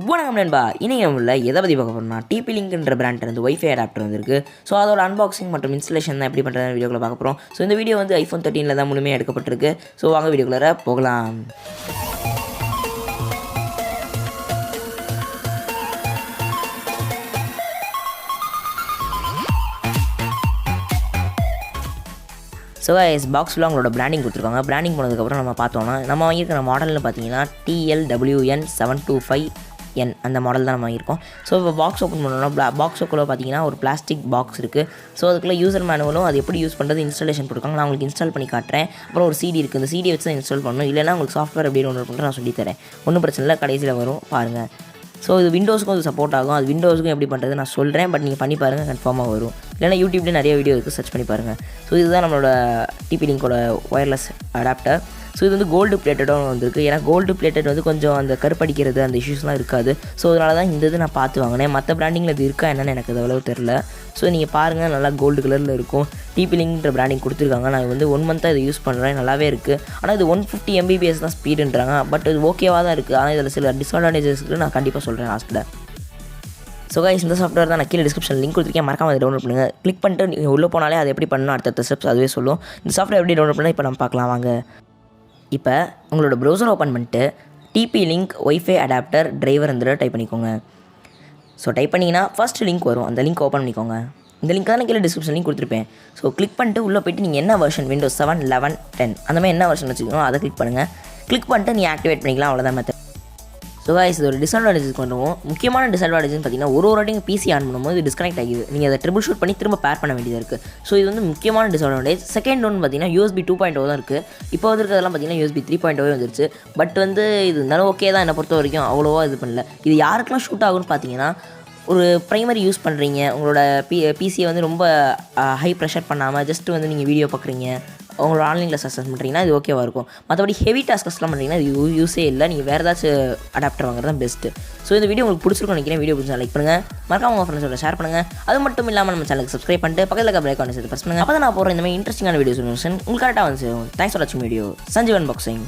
வணக்கம் நண்பா, இணையமுள்ள எதை பற்றி பார்க்க போகிறோம்னா TP-Linkன்ற பிராண்ட் வைஃபை அடாப்டர் வந்துருக்கு. ஸோ அதோட அன்பாக்சிங் மற்றும் இன்ஸ்டலேஷன் தான் எப்படி பண்ணுறது வீடியோக்குள்ள பார்க்க போகிறோம். ஸோ இந்த வீடியோ வந்து iPhone 13 தான் முழுமையாக எடுக்கப்பட்டிருக்கு. ஸோ வாங்க வீடியோக்குள்ளே போகலாம். ஸோ பாக்ஸில் அவங்களோட பிராண்டிங் கொடுத்துருக்காங்க. பிராண்டிங் போனதுக்கப்புறம் நம்ம பார்த்தோம்னா நம்ம வாங்கியிருக்கிற மாடல்னு பார்த்தீங்கன்னா TL-EN725N அந்த மாடல் தான் நம்ம வாங்கியிருக்கோம். ஸோ இப்போ பாக்ஸ் ஓப்பன் பண்ணோம்னா பாக்ஸுக்குள்ளே பார்த்தீங்கன்னா ஒரு பிளாஸ்டிக் பாக்ஸ் இருக்குது. ஸோ அதுக்குள்ளே யூசர் மேனுவலும் அது எப்படி யூஸ் பண்ணுறது இன்ஸ்டாலேஷன் கொடுக்காங்க. நான் உங்களுக்கு இன்ஸ்டால் பண்ணி காட்டுறேன். அப்புறம் ஒரு CD இருக்குது. இந்த CD வச்சு தான் இன்ஸ்டால் பண்ணணும். இல்லைனா உங்களுக்கு சாஃப்ட்வேர் எப்படி டவுன்லோட் பண்ணுறது நான் சொல்லித்தரேன். ஒன்றும் பிரச்சனை இல்லை, கடைசியில் வரும் பாருங்கள். ஸோ இது விண்டோஸுக்கும் அது சப்போர்ட் ஆகும். அது விண்டோஸுக்கும் எப்படி பண்ணுறது நான் சொல்கிறேன். பட் நீங்கள் பண்ணி பாருங்கள், கன்ஃபார்மாக வரும். இல்லைனா யூடியூப்லேயே நிறைய வீடியோ இருக்குது, சர்ச் பண்ணி பாருங்கள். ஸோ இதுதான் நம்மளோட TP-Linkோட ஒயர்லெஸ் அடாப்டர். ஸோ இது வந்து கோல்டு பிளேட்டடும் வந்திருக்கு. ஏன்னா கோல்டு பிளேட்டட் வந்து கொஞ்சம் அந்த கருப்படிக்கிறது அந்த இஷ்யூஸ்லாம் இருக்காது. ஸோ அதனால தான் இந்த இது நான் பார்த்து வாங்கினேன். மற்ற பிராண்டிங்கில் இது இருக்கா என்னென்னு எனக்கு அது அவ்வளோ தெரில. ஸோ நீங்கள் பாருங்கள், நல்லா கோல்டு கலரில் இருக்கும். TP-Linkன்ற பிராண்டிங் கொடுத்துருக்காங்க. நான் வந்து 1 மந்த்தாக இதை யூஸ் பண்ணுறேன், நல்லாவே இருக்குது. ஆனால் இது 150 Mbps தான் ஸ்பீடுன்றாங்க. பட் இது ஓகேவாக தான் இருக்குது. ஆனால் இதில் சில டிஸ்அட்வான்டேஜஸ்க்கு நான் கண்டிப்பாக சொல்கிறேன் லாஸ்ட்டில். ஸோ கைஸ், இந்த சாஃப்ட்வேர் தான் நான் கீழே டிஸ்கிரிப்ஷன் லிங்க் கொடுத்துருக்கேன். மறக்காம அதை டவுன்லோட் பண்ணுங்கள். கிளிக் பண்ணிட்டு நீங்கள் உள்ளே போனாலே அது எப்படி பண்ணணும் அடுத்த ஸ்டெப்ஸ் அதுவே சொல்லும். இந்த சாஃப்ட்வேர் எப்படி டவுன்லோட் பண்ணால் இப்போ நம்ம பார்க்கலாம் வாங்க. இப்போ உங்களோட ப்ரௌசர் ஓப்பன் பண்ணிட்டு TP-Link wifi adapter driver type பண்ணிக்கோங்க. ஸோ டைப் பண்ணிங்கன்னா ஃபஸ்ட் லிங்க் வரும். அந்த லிங்க் ஓப்பன் பண்ணிக்கோங்க. இந்த லிங்க் தான் கீழே டிஸ்கிரிப்ஷன் லிங்க் கொடுத்துருப்பேன். ஸோ கிளிக் பண்ணிட்டு உள்ளே போய்ட்டு நீங்கள் என்ன வெர்ஷன் Windows 7, 11, 10 அந்த மாதிரி என்ன வெர்ஷன் வச்சுக்கணும் அதை கிளிக் பண்ணுங்கள். கிளிக் பண்ணிட்டு நீங்கள் ஆக்டிவேட் பண்ணிக்கலாம், அவ்வளோதான் மெத்தட். ஸோ கைஸ், இது ஒரு டிஸ்அட்வான்டேஜ் பண்ணுவோம். முக்கியமான டிஸ்அட்வான்டேஜ்னு பார்த்தீங்கன்னா ஒரு வாட்டிங்க PC ஆன் பண்ணும்போது இது டிஸ்கனெக்ட் ஆகிடுது. நீங்கள் அதை ட்ரிபிள் ஷூட் பண்ணி திரும்ப பேர் பண்ண வேண்டியதாக இருக்குது. ஸோ இது வந்து முக்கியமான டிஸ்அட்வான்டேஜ். செகண்ட் ஒன்று பார்த்தீங்கன்னா USB 2.0 தான் இருக்குது. இப்போ வந்துருக்கிறதெல்லாம் பார்த்தீங்கன்னா USB 3.0 வந்துருச்சு. பட் வந்து இது இருந்தாலும் ஓகே தான், என்னை பொறுத்த வரைக்கும் அவ்வளோவா இது பண்ணல. இது யாருக்கெல்லாம் ஷூட் ஆகும்னு பார்த்தீங்கன்னா, ஒரு ப்ரைமரி யூஸ் பண்ணுறீங்க, உங்களோட PCயை வந்து ரொம்ப ஹை ப்ரெஷர் பண்ணாமல் ஜஸ்ட் வந்து நீங்கள் வீடியோ பார்க்குறீங்க, உங்களோட ஆன்லைனில் சக்ஸஸ் பண்ணுறீங்கன்னா இது ஓகேவாக இருக்கும். மற்றபடி ஹெவி டாஸ்கஸ்லாம் பண்ணுறீங்கன்னா இது யூஸே இல்லை. நீங்கள் வேறு ஏதாச்சும் அடாப்டர் வாங்குறது தான் பெஸ்ட்டு. ஸோ இந்த வீடியோ உங்களுக்கு பிடிச்சிருக்கும் நினைக்கிறேன். வீடியோ பிடிச்சா லைக் பண்ணுங்கள், மறக்காம உங்கள் ஃப்ரெண்ட்ஸோட ஷேர் பண்ணுங்கள். அது மட்டும் இல்லாமல் நம்ம சேனலுக்கு சப்ஸ்கிரைப் பண்ணிட்டு பக்கத்தில் இருக்க பெல் ஐகானை சேர்த்து ப்ரெஸ் பண்ணுங்கள். அப்போ தான் நான் போகிற இந்த மாதிரி இன்ட்ரெஸ்டிங்கான வீடியோஸ் உங்களுக்கு கரெக்டாக வந்து சேரும். தேங்க்ஸ் ஃபார் வாட்சிங் வீடியோ. சஞ்சீவ் அன்பாக்சிங்.